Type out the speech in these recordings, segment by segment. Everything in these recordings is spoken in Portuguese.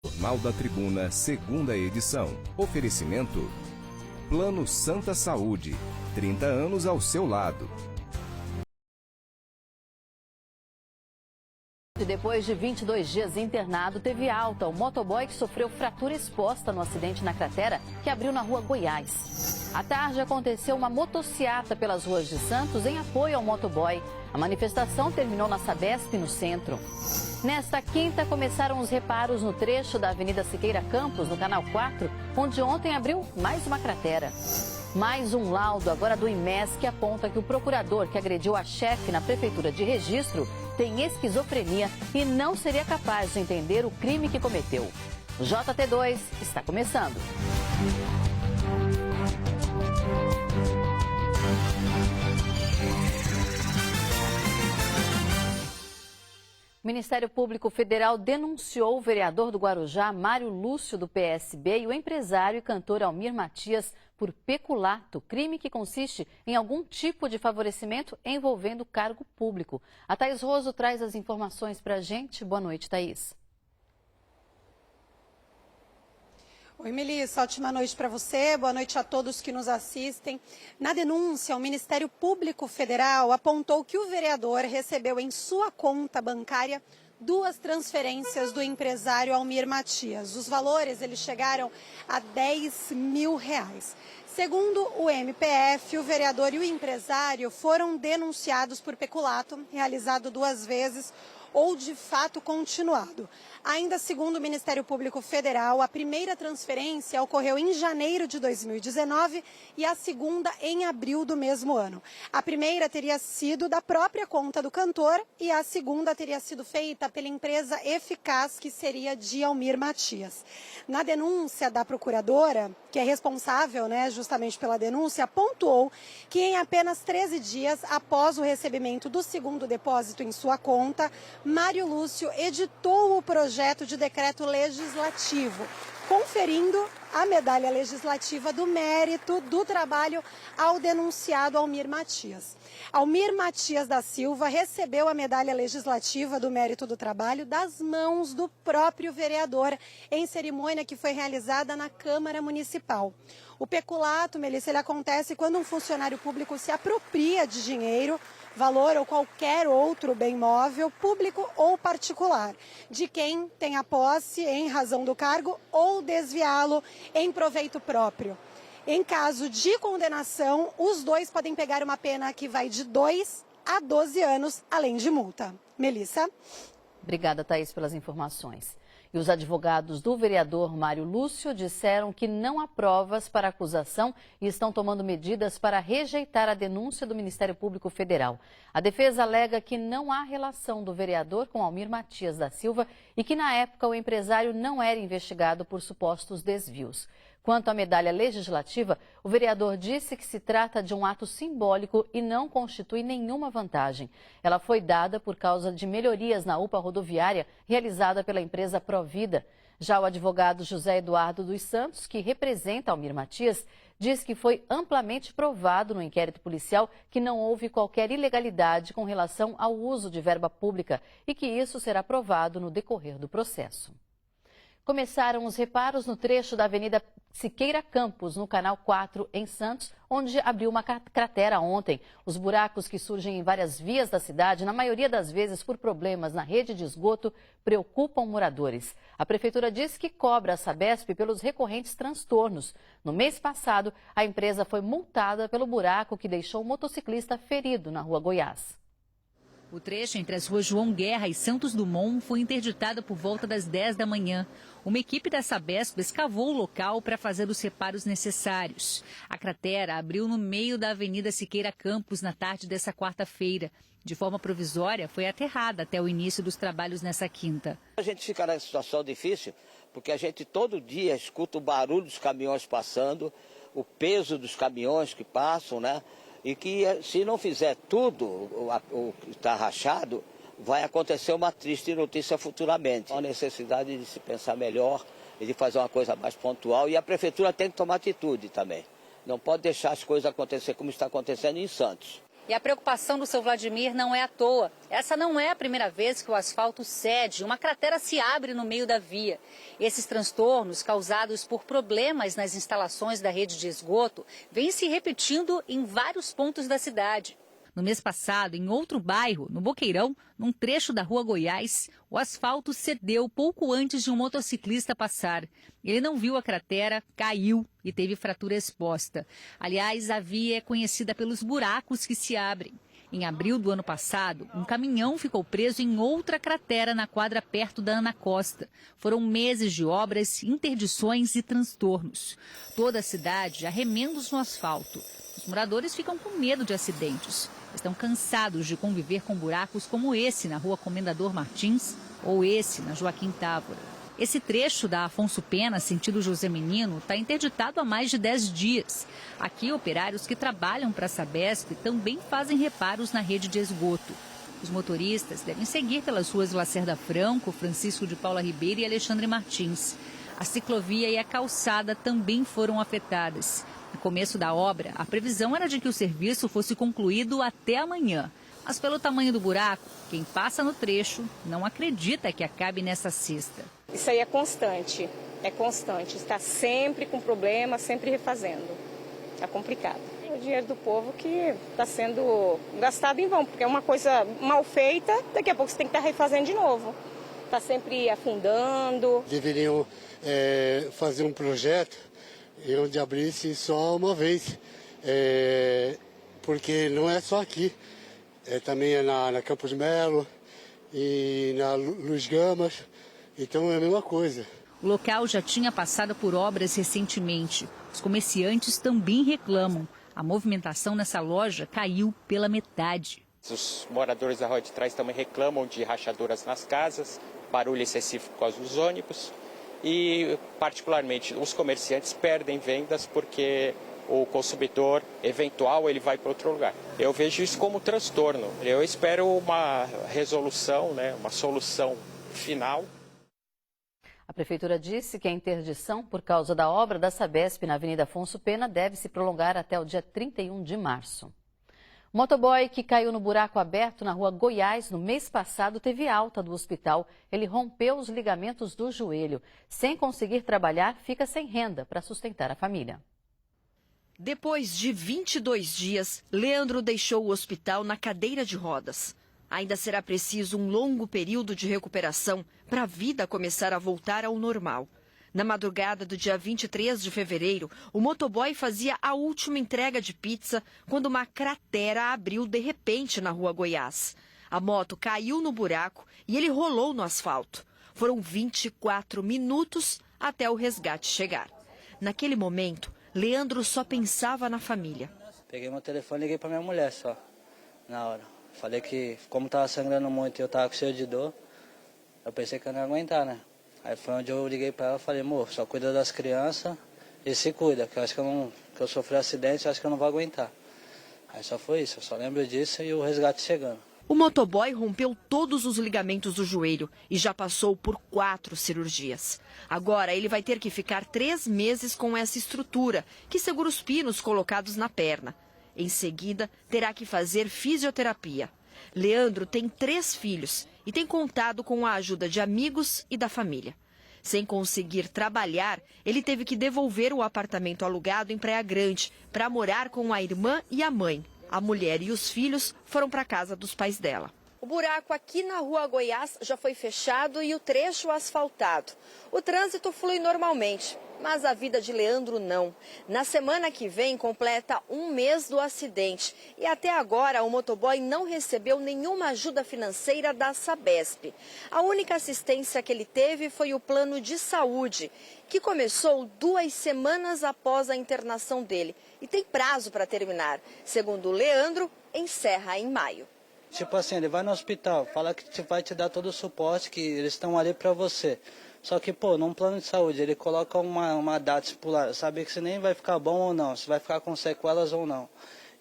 Jornal da Tribuna, segunda edição. Oferecimento: Plano Santa Saúde. 30 anos ao seu lado. Depois de 22 dias internado, teve alta. O motoboy que sofreu fratura exposta no acidente na cratera que abriu na rua Goiás. À tarde aconteceu uma motociata pelas ruas de Santos em apoio ao motoboy. A manifestação terminou na Sabesp, no centro. Nesta quinta, começaram os reparos no trecho da Avenida Siqueira Campos, no Canal 4, onde ontem abriu mais uma cratera. Mais um laudo agora do IMES que aponta que o procurador que agrediu a chefe na Prefeitura de Registro tem esquizofrenia e não seria capaz de entender o crime que cometeu. O JT2 está começando. O Ministério Público Federal denunciou o vereador do Guarujá, Mário Lúcio, do PSB, e o empresário e cantor Almir Matias por peculato, crime que consiste em algum tipo de favorecimento envolvendo cargo público. A Thaís Roso traz as informações para a gente. Boa noite, Thaís. Oi, Melissa, ótima noite para você, boa noite a todos que nos assistem. Na denúncia, o Ministério Público Federal apontou que o vereador recebeu em sua conta bancária 2 transferências do empresário Almir Matias. Os valores eles chegaram a R$10 mil. Segundo o MPF, o vereador e o empresário foram denunciados por peculato, realizado 2 vezes, ou de fato continuado. Ainda segundo o Ministério Público Federal, a primeira transferência ocorreu em janeiro de 2019 e a segunda em abril do mesmo ano. A primeira teria sido da própria conta do cantor e a segunda teria sido feita pela empresa Eficaz, que seria de Almir Matias. Na denúncia da procuradora, que é responsável, justamente pela denúncia, pontuou que em apenas 13 dias após o recebimento do segundo depósito em sua conta, Mário Lúcio editou o projeto de decreto legislativo, conferindo a medalha legislativa do mérito do trabalho ao denunciado Almir Matias. Almir Matias da Silva recebeu a medalha legislativa do mérito do trabalho das mãos do próprio vereador, em cerimônia que foi realizada na Câmara Municipal. O peculato, Melissa, ele acontece quando um funcionário público se apropria de dinheiro, valor ou qualquer outro bem móvel, público ou particular, de quem tem a posse em razão do cargo ou desviá-lo em proveito próprio. Em caso de condenação, os dois podem pegar uma pena que vai de 2 a 12 anos, além de multa. Melissa? Obrigada, Thaís, pelas informações. E os advogados do vereador Mário Lúcio disseram que não há provas para a acusação e estão tomando medidas para rejeitar a denúncia do Ministério Público Federal. A defesa alega que não há relação do vereador com Almir Matias da Silva e que, na época, o empresário não era investigado por supostos desvios. Quanto à medalha legislativa, o vereador disse que se trata de um ato simbólico e não constitui nenhuma vantagem. Ela foi dada por causa de melhorias na UPA rodoviária realizada pela empresa Provida. Já o advogado José Eduardo dos Santos, que representa Almir Matias, diz que foi amplamente provado no inquérito policial que não houve qualquer ilegalidade com relação ao uso de verba pública e que isso será provado no decorrer do processo. Começaram os reparos no trecho da Avenida Siqueira Campos, no Canal 4, em Santos, onde abriu uma cratera ontem. Os buracos que surgem em várias vias da cidade, na maioria das vezes por problemas na rede de esgoto, preocupam moradores. A Prefeitura diz que cobra a Sabesp pelos recorrentes transtornos. No mês passado, a empresa foi multada pelo buraco que deixou um motociclista ferido na Rua Goiás. O trecho entre as ruas João Guerra e Santos Dumont foi interditado por volta das 10 da manhã. Uma equipe da Sabesp escavou o local para fazer os reparos necessários. A cratera abriu no meio da Avenida Siqueira Campos na tarde dessa quarta-feira. De forma provisória, foi aterrada até o início dos trabalhos nessa quinta. A gente fica nessa situação difícil porque a gente todo dia escuta o barulho dos caminhões passando, o peso dos caminhões que passam, E que se não fizer tudo o que está rachado, vai acontecer uma triste notícia futuramente. Há necessidade de se pensar melhor e de fazer uma coisa mais pontual. E a Prefeitura tem que tomar atitude também. Não pode deixar as coisas acontecer como está acontecendo em Santos. E a preocupação do seu Vladimir não é à toa. Essa não é a primeira vez que o asfalto cede, uma cratera se abre no meio da via. Esses transtornos causados por problemas nas instalações da rede de esgoto vêm se repetindo em vários pontos da cidade. No mês passado, em outro bairro, no Boqueirão, num trecho da Rua Goiás, o asfalto cedeu pouco antes de um motociclista passar. Ele não viu a cratera, caiu e teve fratura exposta. Aliás, a via é conhecida pelos buracos que se abrem. Em abril do ano passado, um caminhão ficou preso em outra cratera na quadra perto da Ana Costa. Foram meses de obras, interdições e transtornos. Toda a cidade há remendos no asfalto. Os moradores ficam com medo de acidentes. Estão cansados de conviver com buracos como esse na Rua Comendador Martins ou esse na Joaquim Távora. Esse trecho da Afonso Pena, sentido José Menino, está interditado há mais de 10 dias. Aqui, operários que trabalham para a Sabesp também fazem reparos na rede de esgoto. Os motoristas devem seguir pelas ruas Lacerda Franco, Francisco de Paula Ribeiro e Alexandre Martins. A ciclovia e a calçada também foram afetadas. No começo da obra, a previsão era de que o serviço fosse concluído até amanhã. Mas pelo tamanho do buraco, quem passa no trecho não acredita que acabe nessa sexta. Isso aí é constante, está sempre com problema, sempre refazendo. É complicado. O dinheiro do povo que está sendo gastado em vão, porque é uma coisa mal feita, daqui a pouco você tem que estar refazendo de novo. Está sempre afundando. Deveriam fazer um projeto onde abrisse só uma vez, porque não é só aqui, também é na Campos Melo e na Luz Gamas, então é a mesma coisa. O local já tinha passado por obras recentemente. Os comerciantes também reclamam. A movimentação nessa loja caiu pela metade. Os moradores da rua de trás também reclamam de rachaduras nas casas, barulho excessivo por causa dos ônibus. E, particularmente, os comerciantes perdem vendas porque o consumidor eventual ele vai para outro lugar. Eu vejo isso como transtorno. Eu espero uma resolução, uma solução final. A Prefeitura disse que a interdição por causa da obra da Sabesp na Avenida Afonso Pena deve se prolongar até o dia 31 de março. O motoboy que caiu no buraco aberto na Rua Goiás no mês passado teve alta do hospital. Ele rompeu os ligamentos do joelho. Sem conseguir trabalhar, fica sem renda para sustentar a família. Depois de 22 dias, Leandro deixou o hospital na cadeira de rodas. Ainda será preciso um longo período de recuperação para a vida começar a voltar ao normal. Na madrugada do dia 23 de fevereiro, o motoboy fazia a última entrega de pizza quando uma cratera abriu de repente na Rua Goiás. A moto caiu no buraco e ele rolou no asfalto. Foram 24 minutos até o resgate chegar. Naquele momento, Leandro só pensava na família. Peguei meu telefone e liguei para minha mulher só, na hora. Falei que, como estava sangrando muito e eu estava cheio de dor, eu pensei que eu não ia aguentar, né? Aí foi onde eu liguei para ela e falei, amor, só cuida das crianças e se cuida, que eu acho que eu sofri um acidente e acho que eu não vou aguentar. Aí só foi isso, eu só lembro disso e o resgate chegando. O motoboy rompeu todos os ligamentos do joelho e já passou por 4 cirurgias. Agora ele vai ter que ficar 3 meses com essa estrutura, que segura os pinos colocados na perna. Em seguida, terá que fazer fisioterapia. Leandro tem 3 filhos e tem contado com a ajuda de amigos e da família. Sem conseguir trabalhar, ele teve que devolver o apartamento alugado em Praia Grande para morar com a irmã e a mãe. A mulher e os filhos foram para a casa dos pais dela. O buraco aqui na Rua Goiás já foi fechado e o trecho asfaltado. O trânsito flui normalmente, mas a vida de Leandro não. Na semana que vem completa 1 mês do acidente e até agora o motoboy não recebeu nenhuma ajuda financeira da Sabesp. A única assistência que ele teve foi o plano de saúde, que começou 2 semanas após a internação dele e tem prazo para terminar. Segundo o Leandro, encerra em maio. Tipo assim, ele vai no hospital, fala que vai te dar todo o suporte, que eles estão ali para você. Só que, num plano de saúde, ele coloca uma data estipulada, sabe que se nem vai ficar bom ou não, se vai ficar com sequelas ou não.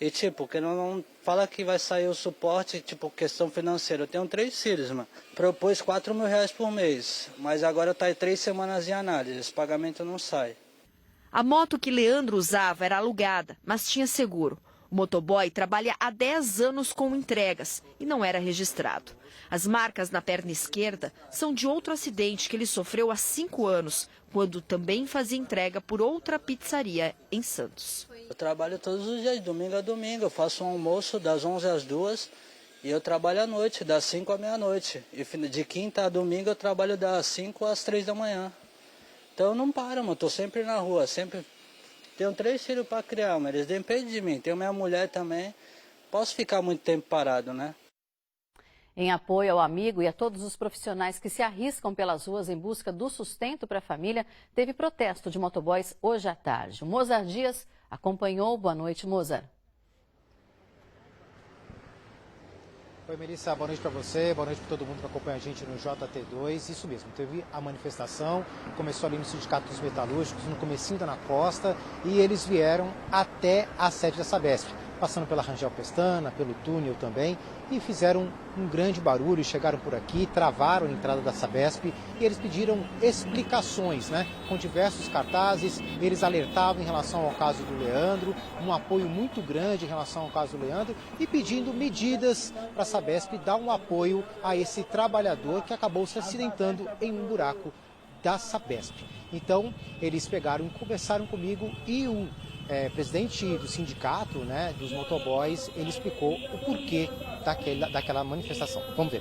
E, que não fala que vai sair o suporte, questão financeira. Eu tenho 3 filhos, mano. Propôs R$4.000 por mês, mas agora está em 3 semanas de análise, esse pagamento não sai. A moto que Leandro usava era alugada, mas tinha seguro. O O motoboy trabalha há 10 anos com entregas e não era registrado. As marcas na perna esquerda são de outro acidente que ele sofreu há 5 anos, quando também fazia entrega por outra pizzaria em Santos. Eu trabalho todos os dias, domingo a domingo. Eu faço um almoço das 11 às 2 e eu trabalho à noite, das 5 à meia-noite. E de quinta a domingo eu trabalho das 5 às 3 da manhã. Então eu não paro, mano. Estou sempre na rua, sempre. Tenho 3 filhos para criar, mas eles dependem de mim. Tenho minha mulher também. Posso ficar muito tempo parado, né? Em apoio ao amigo e a todos os profissionais que se arriscam pelas ruas em busca do sustento para a família, teve protesto de motoboys hoje à tarde. O Mozart Dias acompanhou. Boa noite, Mozart. Oi, Melissa, boa noite para você, boa noite para todo mundo que acompanha a gente no JT2. Isso mesmo, teve a manifestação, começou ali no Sindicato dos Metalúrgicos, no comecinho da Ana Costa, e eles vieram até a sede da Sabesp, passando pela Rangel Pestana, pelo túnel também, e fizeram um grande barulho, chegaram por aqui, travaram a entrada da Sabesp e eles pediram explicações, né? Com diversos cartazes, eles alertavam em relação ao caso do Leandro, um apoio muito grande em relação ao caso do Leandro e pedindo medidas para a Sabesp dar um apoio a esse trabalhador que acabou se acidentando em um buraco da Sabesp. Então, eles pegaram e conversaram comigo e o presidente do sindicato, né, dos motoboys, ele explicou o porquê daquela manifestação. Vamos ver.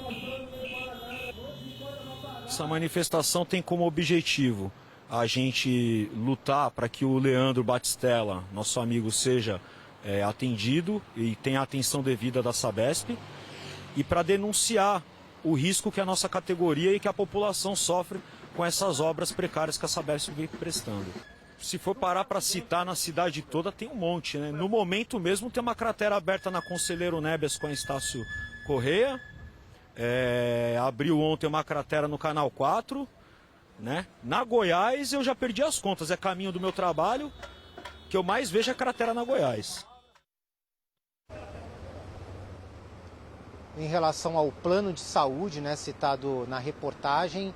Essa manifestação tem como objetivo a gente lutar para que o Leandro Batistella, nosso amigo, seja atendido e tenha a atenção devida da Sabesp e para denunciar o risco que a nossa categoria e que a população sofre com essas obras precárias que a Sabesp vem prestando. Se for parar para citar na cidade toda, tem um monte, né? No momento mesmo tem uma cratera aberta na Conselheiro Nebias com a Estácio Correia. Abriu ontem uma cratera no Canal 4, né? Na Goiás eu já perdi as contas, é caminho do meu trabalho, que eu mais vejo a cratera na Goiás. Em relação ao plano de saúde, né, citado na reportagem,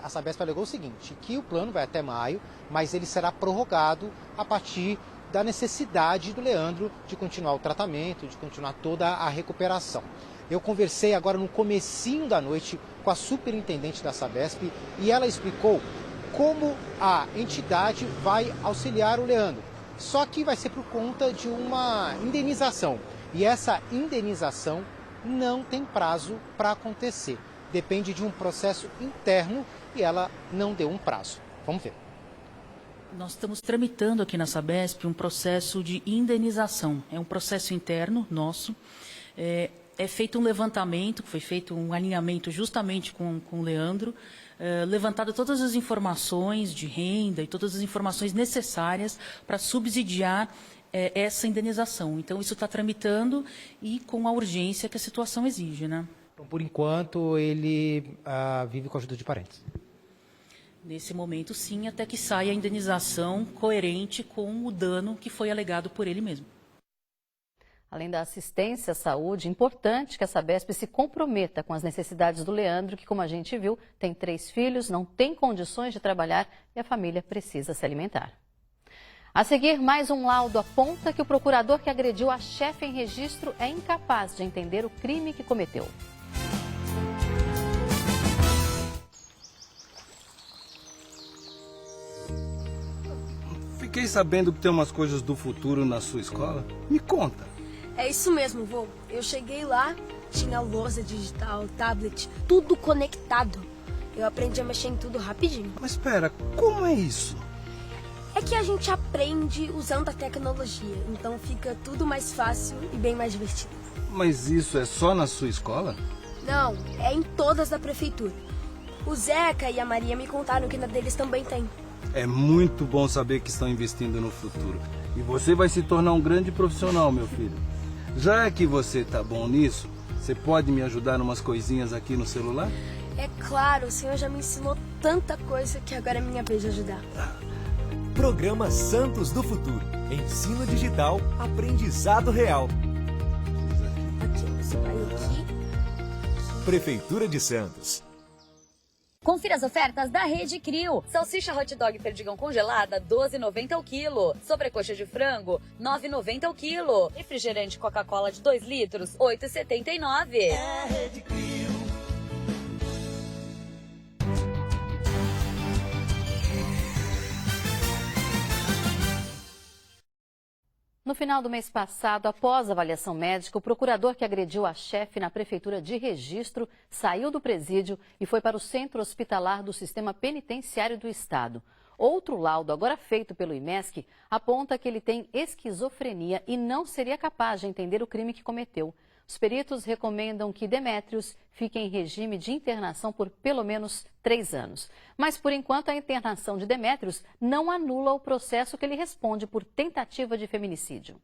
a Sabesp alegou o seguinte, que o plano vai até maio, mas ele será prorrogado a partir da necessidade do Leandro de continuar o tratamento, de continuar toda a recuperação. Eu conversei agora no comecinho da noite com a superintendente da Sabesp e ela explicou como a entidade vai auxiliar o Leandro. Só que vai ser por conta de uma indenização. E essa indenização não tem prazo para acontecer. Depende de um processo interno e ela não deu um prazo. Vamos ver. Nós estamos tramitando aqui na Sabesp um processo de indenização. É um processo interno nosso. É feito um levantamento, foi feito um alinhamento justamente com o Leandro, levantado todas as informações de renda e todas as informações necessárias para subsidiar essa indenização. Então, isso está tramitando e com a urgência que a situação exige, né? Então, por enquanto, ele vive com a ajuda de parentes. Nesse momento, sim, até que saia a indenização coerente com o dano que foi alegado por ele mesmo. Além da assistência à saúde, é importante que a Sabesp se comprometa com as necessidades do Leandro, que, como a gente viu, tem 3 filhos, não tem condições de trabalhar e a família precisa se alimentar. A seguir, mais um laudo aponta que o procurador que agrediu a chefe em registro é incapaz de entender o crime que cometeu. Fiquei sabendo que tem umas coisas do futuro na sua escola. Me conta. É isso mesmo, vô. Eu cheguei lá, tinha lousa digital, tablet, tudo conectado. Eu aprendi a mexer em tudo rapidinho. Mas espera, como é isso? É que a gente aprende usando a tecnologia, então fica tudo mais fácil e bem mais divertido. Mas isso é só na sua escola? Não, é em todas da prefeitura. O Zeca e a Maria me contaram que na deles também tem. É muito bom saber que estão investindo no futuro. E você vai se tornar um grande profissional, meu filho. Já que você tá bom nisso, você pode me ajudar umas coisinhas aqui no celular? É claro, o senhor já me ensinou tanta coisa que agora é minha vez de ajudar. Programa Santos do Futuro. Ensino digital, aprendizado real. Aqui, você vai aqui. Prefeitura de Santos. Confira as ofertas da Rede Crio. Salsicha hot dog perdigão congelada, R$ 12,90 o quilo. Sobrecoxa de frango, R$ 9,90 o quilo. Refrigerante Coca-Cola de 2 litros, R$ 8,79. É Rede Crio. No final do mês passado, após a avaliação médica, o procurador que agrediu a chefe na Prefeitura de Registro saiu do presídio e foi para o centro hospitalar do Sistema Penitenciário do Estado. Outro laudo, agora feito pelo IMESC, aponta que ele tem esquizofrenia e não seria capaz de entender o crime que cometeu. Os peritos recomendam que Demétrios fique em regime de internação por pelo menos 3 anos. Mas, por enquanto, a internação de Demétrios não anula o processo que ele responde por tentativa de feminicídio.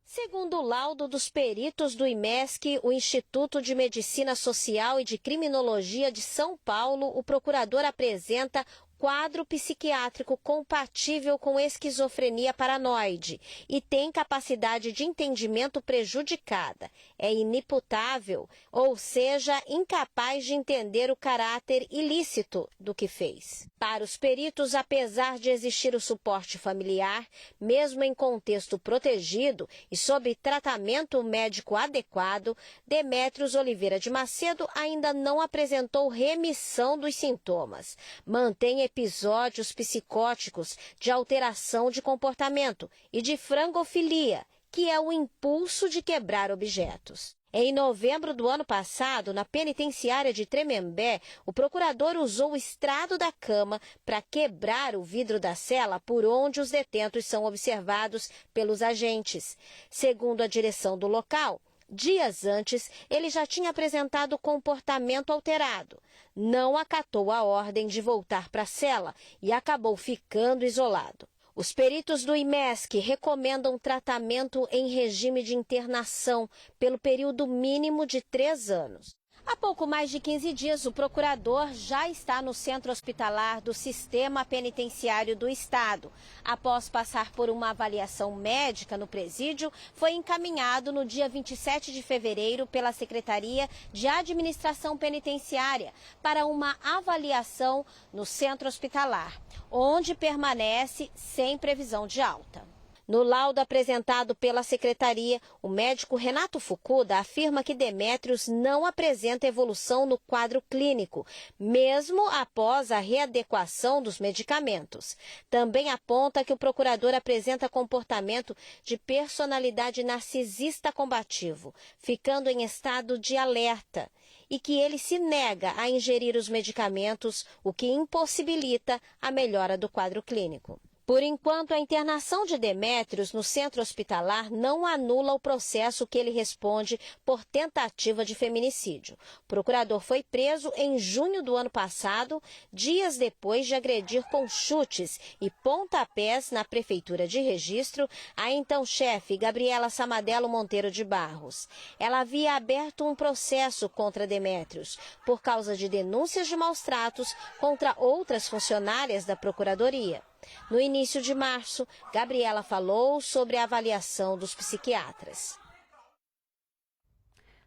Segundo o laudo dos peritos do IMESC, o Instituto de Medicina Social e de Criminologia de São Paulo, o procurador apresenta quadro psiquiátrico compatível com esquizofrenia paranoide e tem capacidade de entendimento prejudicada. É inimputável, ou seja, incapaz de entender o caráter ilícito do que fez. Para os peritos, apesar de existir o suporte familiar, mesmo em contexto protegido e sob tratamento médico adequado, Demétrios Oliveira de Macedo ainda não apresentou remissão dos sintomas. Mantém episódios psicóticos de alteração de comportamento e de frangofilia, que é o impulso de quebrar objetos. Em novembro do ano passado, na penitenciária de Tremembé, o procurador usou o estrado da cama para quebrar o vidro da cela por onde os detentos são observados pelos agentes. Segundo a direção do local, dias antes, ele já tinha apresentado comportamento alterado. Não acatou a ordem de voltar para a cela e acabou ficando isolado. Os peritos do IMESC recomendam tratamento em regime de internação pelo período mínimo de 3 anos. Há pouco mais de 15 dias, o procurador já está no centro hospitalar do Sistema Penitenciário do Estado. Após passar por uma avaliação médica no presídio, foi encaminhado no dia 27 de fevereiro pela Secretaria de Administração Penitenciária para uma avaliação no centro hospitalar, onde permanece sem previsão de alta. No laudo apresentado pela Secretaria, o médico Renato Fukuda afirma que Demétrios não apresenta evolução no quadro clínico, mesmo após a readequação dos medicamentos. Também aponta que o procurador apresenta comportamento de personalidade narcisista combativo, ficando em estado de alerta, e que ele se nega a ingerir os medicamentos, o que impossibilita a melhora do quadro clínico. Por enquanto, a internação de Demétrios no centro hospitalar não anula o processo que ele responde por tentativa de feminicídio. O procurador foi preso em junho do ano passado, dias depois de agredir com chutes e pontapés na Prefeitura de Registro a então chefe Gabriela Samadelo Monteiro de Barros. Ela havia aberto um processo contra Demétrios por causa de denúncias de maus-tratos contra outras funcionárias da Procuradoria. No início de março, Gabriela falou sobre a avaliação dos psiquiatras.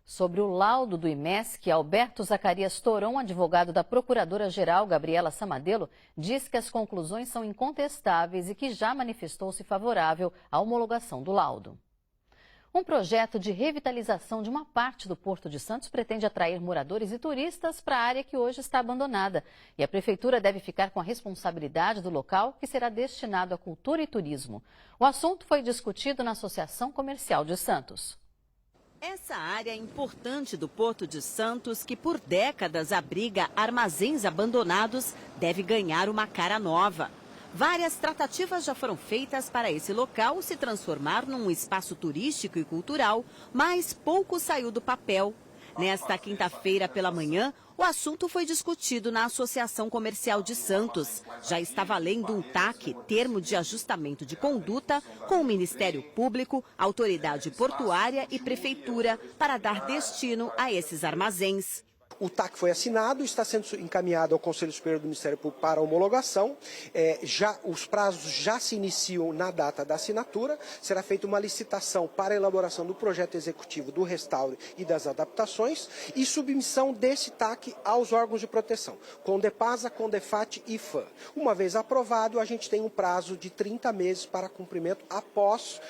Sobre o laudo do IMESC, Alberto Zacarias Toron, advogado da Procuradora-Geral Gabriela Samadelo, diz que as conclusões são incontestáveis e que já manifestou-se favorável à homologação do laudo. Um projeto de revitalização de uma parte do Porto de Santos pretende atrair moradores e turistas para a área que hoje está abandonada. E a Prefeitura deve ficar com a responsabilidade do local, que será destinado à cultura e turismo. O assunto foi discutido na Associação Comercial de Santos. Essa área importante do Porto de Santos, que por décadas abriga armazéns abandonados, deve ganhar uma cara nova. Várias tratativas já foram feitas para esse local se transformar num espaço turístico e cultural, mas pouco saiu do papel. Nesta quinta-feira pela manhã, o assunto foi discutido na Associação Comercial de Santos. Já está valendo um TAC, termo de ajustamento de conduta, com o Ministério Público, Autoridade Portuária e Prefeitura, para dar destino a esses armazéns. O TAC foi assinado, está sendo encaminhado ao Conselho Superior do Ministério Público para homologação. Os prazos já se iniciam na data da assinatura. Será feita uma licitação para a elaboração do projeto executivo do restauro e das adaptações e submissão desse TAC aos órgãos de proteção, Condepasa, Condefat e IFAM. Uma vez aprovado, a gente tem um prazo de 30 meses para cumprimento após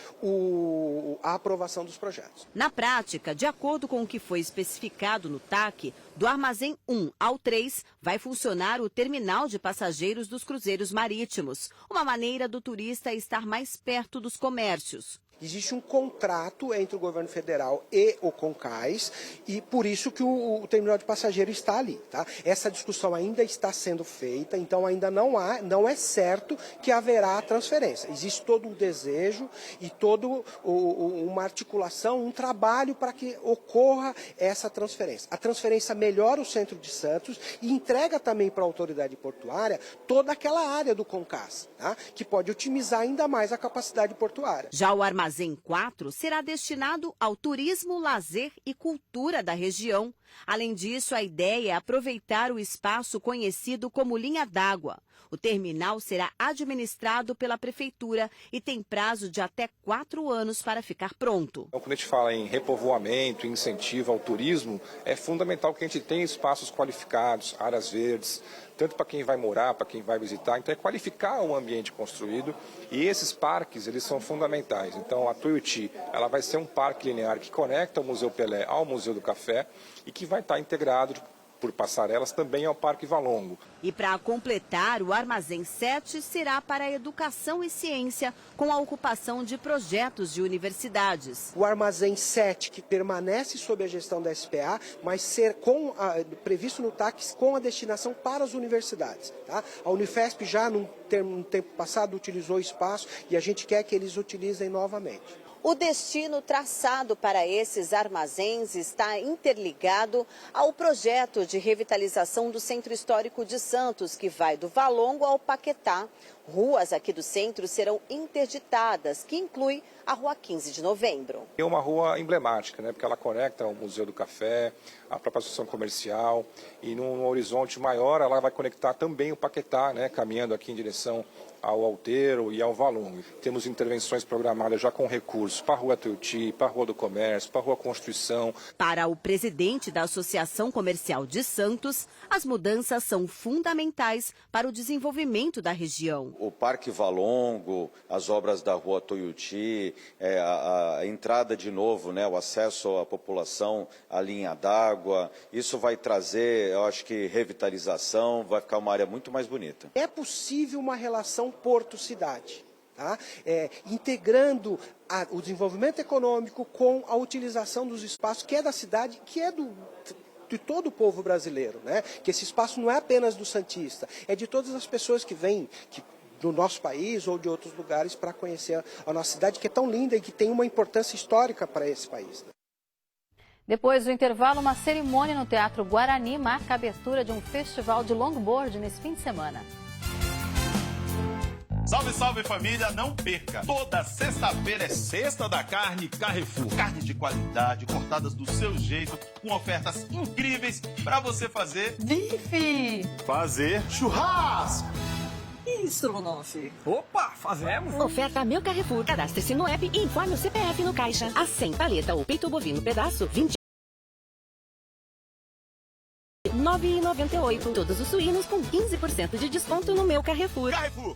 a aprovação dos projetos. Na prática, de acordo com o que foi especificado no TAC, do armazém 1 ao 3 vai funcionar o terminal de passageiros dos cruzeiros marítimos, uma maneira do turista estar mais perto dos comércios. Existe um contrato entre o governo federal e o CONCAS e por isso que o terminal de passageiro está ali. Tá? Essa discussão ainda está sendo feita, então ainda não é certo que haverá transferência. Existe todo um desejo e toda uma articulação, um trabalho para que ocorra essa transferência. A transferência melhora o centro de Santos e entrega também para a autoridade portuária toda aquela área do CONCAS, tá? Que pode otimizar ainda mais a capacidade portuária. Já o Armazém 4 será destinado ao turismo, lazer e cultura da região. Além disso, a ideia é aproveitar o espaço conhecido como linha d'água. O terminal será administrado pela Prefeitura e tem prazo de até 4 anos para ficar pronto. Quando a gente fala em repovoamento, incentivo ao turismo, é fundamental que a gente tenha espaços qualificados, áreas verdes, tanto para quem vai morar, para quem vai visitar. Então é qualificar o ambiente construído e esses parques, eles são fundamentais. Então a Tuiuti, ela vai ser um parque linear que conecta o Museu Pelé ao Museu do Café e que vai estar integrado por passarelas também ao Parque Valongo. E para completar, o Armazém 7 será para a educação e ciência, com a ocupação de projetos de universidades. O Armazém 7, que permanece sob a gestão da SPA, mas ser previsto no TAC com a destinação para as universidades. Tá? A Unifesp já, no tempo passado, utilizou o espaço e a gente quer que eles utilizem novamente. O destino traçado para esses armazéns está interligado ao projeto de revitalização do Centro Histórico de Santos, que vai do Valongo ao Paquetá. Ruas aqui do centro serão interditadas, que inclui a Rua 15 de Novembro. É uma rua emblemática, né? Porque ela conecta o Museu do Café, a própria Associação Comercial e num horizonte maior ela vai conectar também o Paquetá, né? Caminhando aqui em direção ao Outeiro e ao Valongo. Temos intervenções programadas já com recursos para a Rua Tuiuti, para a Rua do Comércio, para a Rua Constituição. Para o presidente da Associação Comercial de Santos, as mudanças são fundamentais para o desenvolvimento da região. O Parque Valongo, as obras da Rua Tuiuti, a entrada de novo, né, o acesso à população à linha d'água, isso vai trazer, eu acho que revitalização, vai ficar uma área muito mais bonita. É possível uma relação porto-cidade, tá? Integrando o desenvolvimento econômico com a utilização dos espaços que é da cidade, que é de todo o povo brasileiro, né? Que esse espaço não é apenas do santista, é de todas as pessoas que vêm do nosso país ou de outros lugares para conhecer a nossa cidade, que é tão linda e que tem uma importância histórica para esse país. Né? Depois do intervalo, uma cerimônia no Teatro Guarani marca a abertura de um festival de longboard nesse fim de semana. Salve, salve família, não perca! Toda sexta-feira é Sexta da Carne Carrefour. Carne de qualidade, cortadas do seu jeito, com ofertas incríveis para você fazer bife, fazer churrasco. E estrogonofe. Opa, fazemos! Oferta Meu Carrefour. Cadastre-se no app e informe o CPF no caixa. A 100 paleta ou peito bovino pedaço, 29,98. Todos os suínos com 15% de desconto no Meu Carrefour. Carrefour.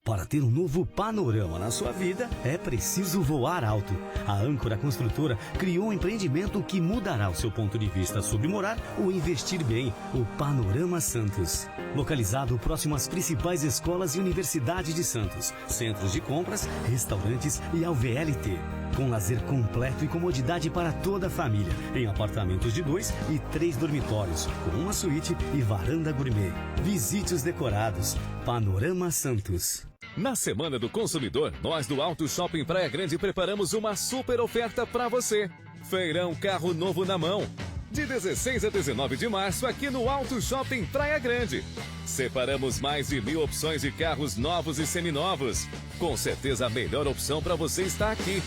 Para ter um novo panorama na sua vida, é preciso voar alto. A Âncora Construtora criou um empreendimento que mudará o seu ponto de vista sobre morar ou investir bem, o Panorama Santos. Localizado próximo às principais escolas e universidades de Santos, centros de compras, restaurantes e ao VLT. Com lazer completo e comodidade para toda a família, em apartamentos de 2 e 3 dormitórios, com uma suíte e varanda gourmet. Visite os decorados. Panorama Santos. Na Semana do Consumidor, nós do Auto Shopping Praia Grande preparamos uma super oferta para você. Feirão Carro Novo na Mão. De 16 a 19 de março, aqui no Auto Shopping Praia Grande. Separamos mais de 1.000 opções de carros novos e seminovos. Com certeza a melhor opção para você está aqui.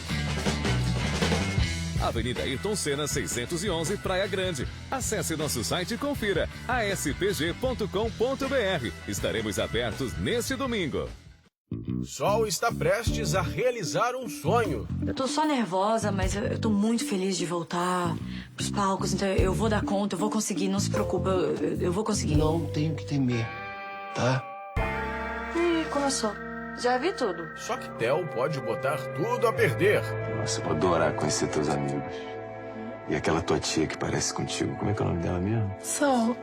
Avenida Ayrton Senna 611, Praia Grande. Acesse nosso site e confira aspg.com.br. Estaremos abertos neste domingo. Sol está prestes a realizar um sonho. Eu tô só nervosa, mas eu tô muito feliz de voltar pros palcos. Então eu vou dar conta, eu vou conseguir, não se preocupa, eu vou conseguir. Não tenho que temer, tá? Ih, começou. Já vi tudo. Só que Theo pode botar tudo a perder. Nossa, eu vou adorar conhecer teus amigos. E aquela tua tia que parece contigo, como é que é o nome dela mesmo? Sol.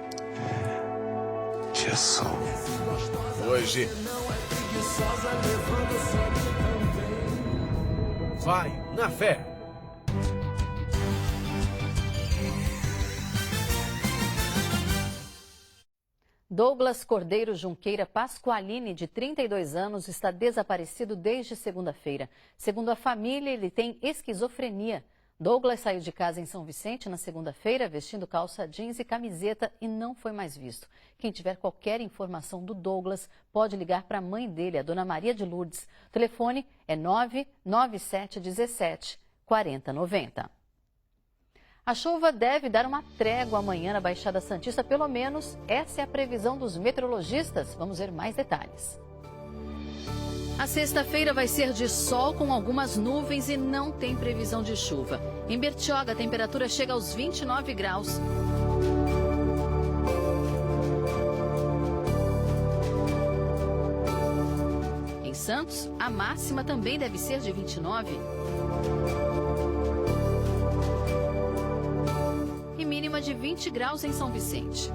Tia Sol. Hoje... vai na fé. Douglas Cordeiro Junqueira Pasqualini, de 32 anos, está desaparecido desde segunda-feira. Segundo a família, ele tem esquizofrenia. Douglas saiu de casa em São Vicente na segunda-feira, vestindo calça jeans e camiseta e não foi mais visto. Quem tiver qualquer informação do Douglas pode ligar para a mãe dele, a dona Maria de Lourdes. O telefone é 99717 4090. A chuva deve dar uma trégua amanhã na Baixada Santista, pelo menos essa é a previsão dos meteorologistas. Vamos ver mais detalhes. A sexta-feira vai ser de sol com algumas nuvens e não tem previsão de chuva. Em Bertioga, a temperatura chega aos 29 graus. Em Santos, a máxima também deve ser de 29. E mínima de 20 graus em São Vicente.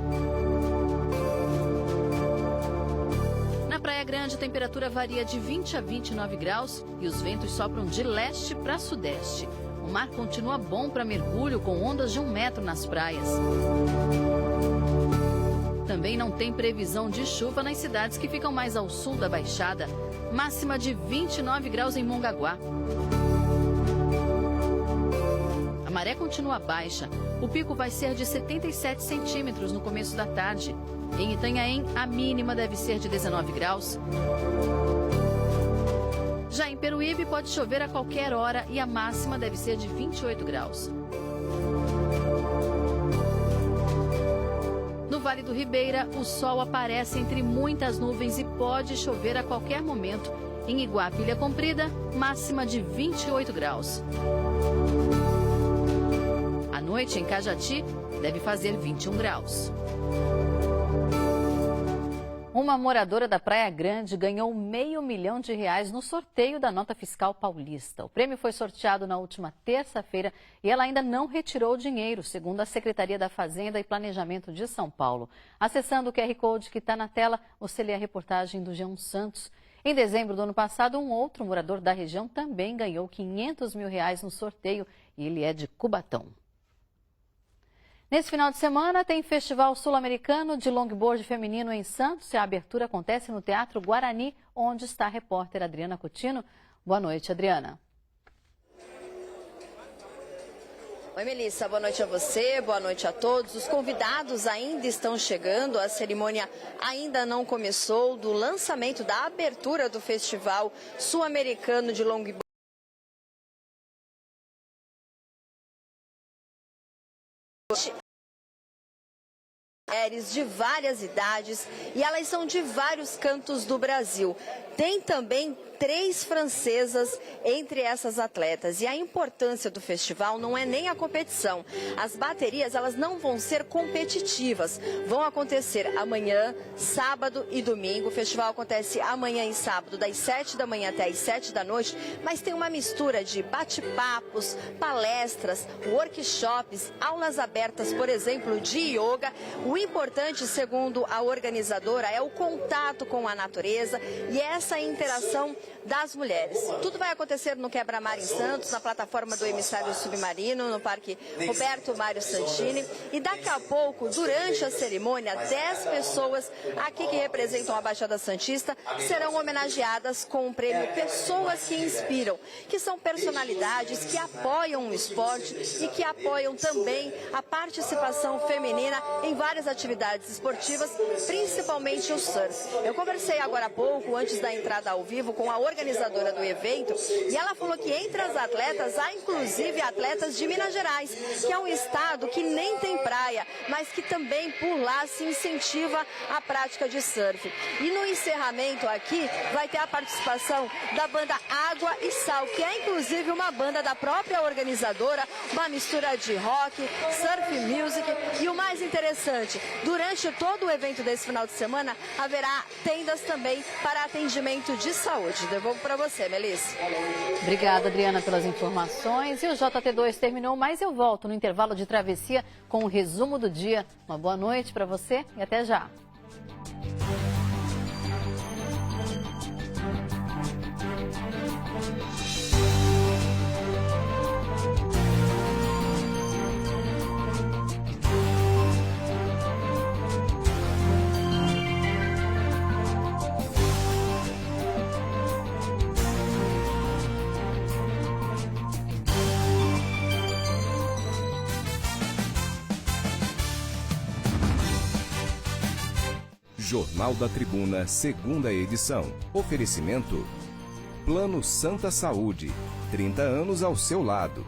Na Praia Grande, a temperatura varia de 20 a 29 graus e os ventos sopram de leste para sudeste. O mar continua bom para mergulho, com ondas de 1 metro nas praias. Também não tem previsão de chuva nas cidades que ficam mais ao sul da Baixada. Máxima de 29 graus em Mongaguá. A maré continua baixa. O pico vai ser de 77 centímetros no começo da tarde. Em Itanhaém, a mínima deve ser de 19 graus. Já em Peruíbe, pode chover a qualquer hora e a máxima deve ser de 28 graus. No Vale do Ribeira, o sol aparece entre muitas nuvens e pode chover a qualquer momento. Em Iguape, Ilha Comprida, máxima de 28 graus. À noite, em Cajati, deve fazer 21 graus. Uma moradora da Praia Grande ganhou R$500 mil no sorteio da Nota Fiscal Paulista. O prêmio foi sorteado na última terça-feira e ela ainda não retirou o dinheiro, segundo a Secretaria da Fazenda e Planejamento de São Paulo. Acessando o QR Code que está na tela, você lê a reportagem do G1 Santos. Em dezembro do ano passado, um outro morador da região também ganhou R$500 mil no sorteio e ele é de Cubatão. Nesse final de semana tem Festival Sul-Americano de Longboard Feminino em Santos e a abertura acontece no Teatro Guarani, onde está a repórter Adriana Coutinho. Boa noite, Adriana. Oi, Melissa, boa noite a você, boa noite a todos. Os convidados ainda estão chegando, a cerimônia ainda não começou do lançamento da abertura do Festival Sul-Americano de Longboard. Mulheres de várias idades e elas são de vários cantos do Brasil. Tem também 3 francesas entre essas atletas. E a importância do festival não é nem a competição. As baterias, elas não vão ser competitivas. Vão acontecer amanhã, sábado e domingo. O festival acontece amanhã e sábado, das 7 da manhã até as 7 da noite. Mas tem uma mistura de bate-papos, palestras, workshops, aulas abertas, por exemplo, de yoga. O importante, segundo a organizadora, é o contato com a natureza e essa interação das mulheres. Tudo vai acontecer no Quebra-Mar em Santos, na plataforma do Emissário Submarino, no Parque Roberto Mário Santini. E daqui a pouco, durante a cerimônia, 10 pessoas aqui que representam a Baixada Santista serão homenageadas com o prêmio Pessoas que Inspiram, que são personalidades que apoiam o esporte e que apoiam também a participação feminina em várias atividades esportivas, principalmente o surf. Eu conversei agora há pouco, antes da entrada ao vivo, com a organizadora do evento, e ela falou que entre as atletas há inclusive atletas de Minas Gerais, que é um estado que nem tem praia, mas que também por lá se incentiva a prática de surf. E no encerramento aqui vai ter a participação da banda Água e Sal, que é inclusive uma banda da própria organizadora, uma mistura de rock, surf music, e o mais interessante, durante todo o evento desse final de semana haverá tendas também para atendimento de saúde. Devolvo para você, Melissa. Obrigada, Adriana, pelas informações. E o JT2 terminou, mas eu volto no intervalo de travessia com o resumo do dia. Uma boa noite para você e até já. Jornal da Tribuna, segunda edição. Oferecimento: Plano Santa Saúde. 30 anos ao seu lado.